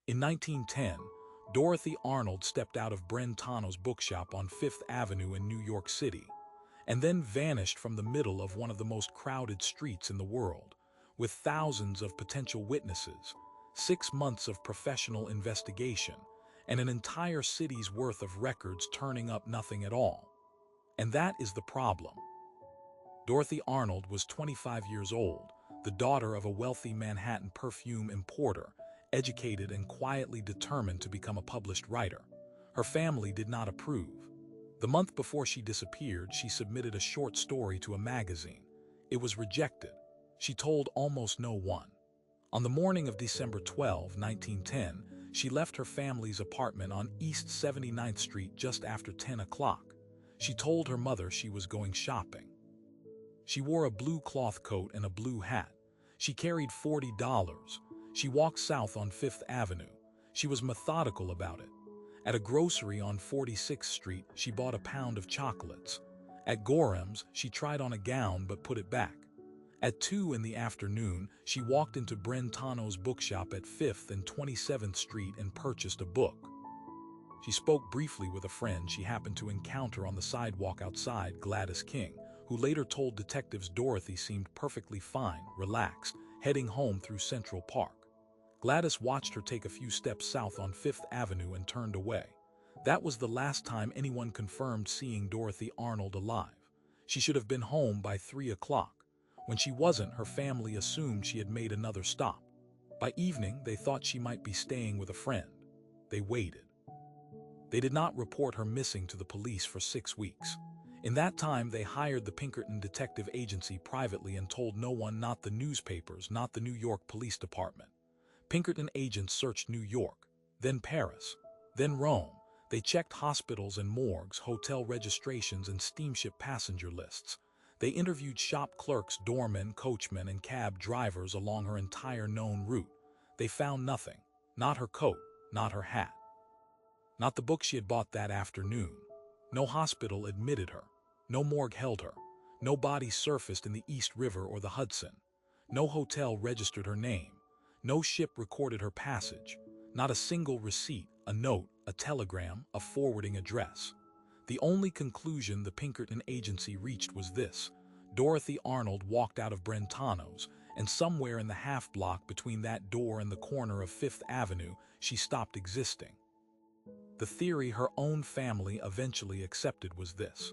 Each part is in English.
In 1910, Dorothy Arnold stepped out of Brentano's bookshop on Fifth Avenue in New York City, and then vanished from the middle of one of the most crowded streets in the world, with thousands of potential witnesses, 6 months of professional investigation, and an entire city's worth of records turning up nothing at all. And that is the problem. Dorothy Arnold was 25 years old, the daughter of a wealthy Manhattan perfume importer, educated and quietly determined to become a published writer. Her family did not approve. The month before she disappeared, she submitted a short story to a magazine. It was rejected. She told almost no one. On the morning of December 12, 1910, she left her family's apartment on East 79th Street just after 10 o'clock. She told her mother she was going shopping. She wore a blue cloth coat and a blue hat. She carried $40. She walked south on Fifth Avenue. She was methodical about it. At a grocery on 46th Street, she bought a pound of chocolates. At Gorham's, she tried on a gown but put it back. At 2 in the afternoon, she walked into Brentano's bookshop at 5th and 27th Street and purchased a book. She spoke briefly with a friend she happened to encounter on the sidewalk outside, Gladys King, who later told detectives Dorothy seemed perfectly fine, relaxed, heading home through Central Park. Gladys watched her take a few steps south on Fifth Avenue and turned away. That was the last time anyone confirmed seeing Dorothy Arnold alive. She should have been home by 3 o'clock. When she wasn't, her family assumed she had made another stop. By evening, they thought she might be staying with a friend. They waited. They did not report her missing to the police for 6 weeks. In that time, they hired the Pinkerton Detective Agency privately and told no one, not the newspapers, not the New York Police Department. Pinkerton agents searched New York, then Paris, then Rome. They checked hospitals and morgues, hotel registrations, and steamship passenger lists. They interviewed shop clerks, doormen, coachmen, and cab drivers along her entire known route. They found nothing. Not her coat, not her hat. Not the book she had bought that afternoon. No hospital admitted her. No morgue held her. No body surfaced in the East River or the Hudson. No hotel registered her name. No ship recorded her passage. Not a single receipt, a note, a telegram, a forwarding address. The only conclusion the Pinkerton agency reached was this: Dorothy Arnold walked out of Brentano's, and somewhere in the half-block between that door and the corner of Fifth Avenue, she stopped existing. The theory her own family eventually accepted was this: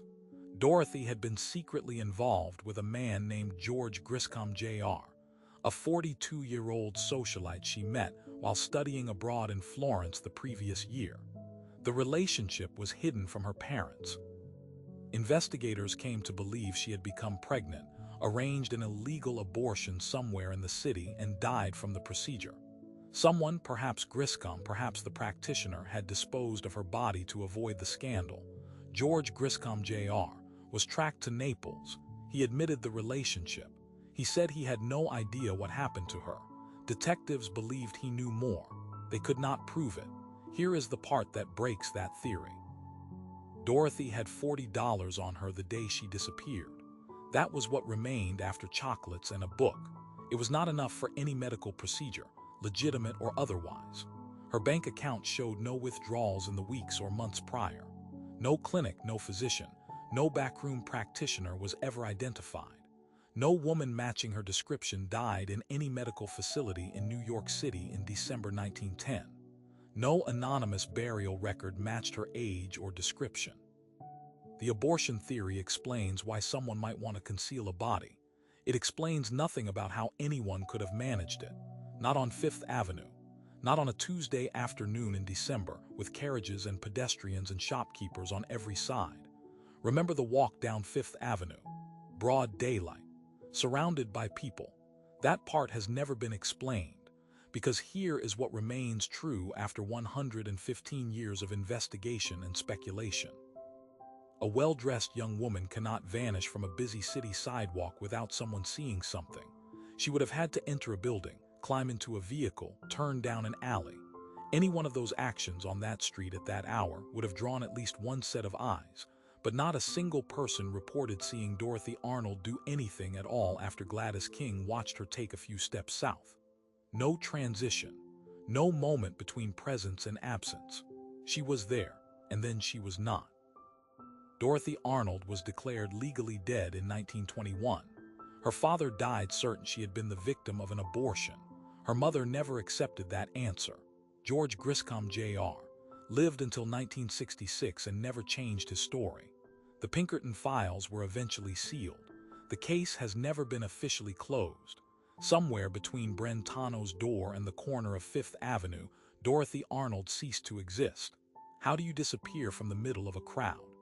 Dorothy had been secretly involved with a man named George Griscom Jr., a 42-year-old socialite she met while studying abroad in Florence the previous year. The relationship was hidden from her parents. Investigators came to believe she had become pregnant, arranged an illegal abortion somewhere in the city, and died from the procedure. Someone, perhaps Griscom, perhaps the practitioner, had disposed of her body to avoid the scandal. George Griscom Jr. was tracked to Naples. He admitted the relationship. He said he had no idea what happened to her. Detectives believed he knew more. They could not prove it. Here is the part that breaks that theory. Dorothy had $40 on her the day she disappeared. That was what remained after chocolates and a book. It was not enough for any medical procedure, legitimate or otherwise. Her bank account showed no withdrawals in the weeks or months prior. No clinic, no physician, no backroom practitioner was ever identified. No woman matching her description died in any medical facility in New York City in December 1910. No anonymous burial record matched her age or description. The abortion theory explains why someone might want to conceal a body. It explains nothing about how anyone could have managed it. Not on Fifth Avenue. Not on a Tuesday afternoon in December, with carriages and pedestrians and shopkeepers on every side. Remember the walk down Fifth Avenue. Broad daylight. Surrounded by people. That part has never been explained, because here is what remains true after 115 years of investigation and speculation. A well-dressed young woman cannot vanish from a busy city sidewalk without someone seeing something. She would have had to enter a building, climb into a vehicle, turn down an alley. Any one of those actions on that street at that hour would have drawn at least one set of eyes, but not a single person reported seeing Dorothy Arnold do anything at all after Gladys King watched her take a few steps south. No transition, No moment between presence and absence. She was there, and then she was not. Dorothy Arnold was declared legally dead in 1921. Her father died certain she had been the victim of an abortion. Her mother never accepted that answer. George Griscom Jr. lived until 1966 and never changed his story. The Pinkerton files were eventually sealed. The case has never been officially closed. Somewhere between Brentano's door and the corner of Fifth Avenue, Dorothy Arnold ceased to exist. How do you disappear from the middle of a crowd?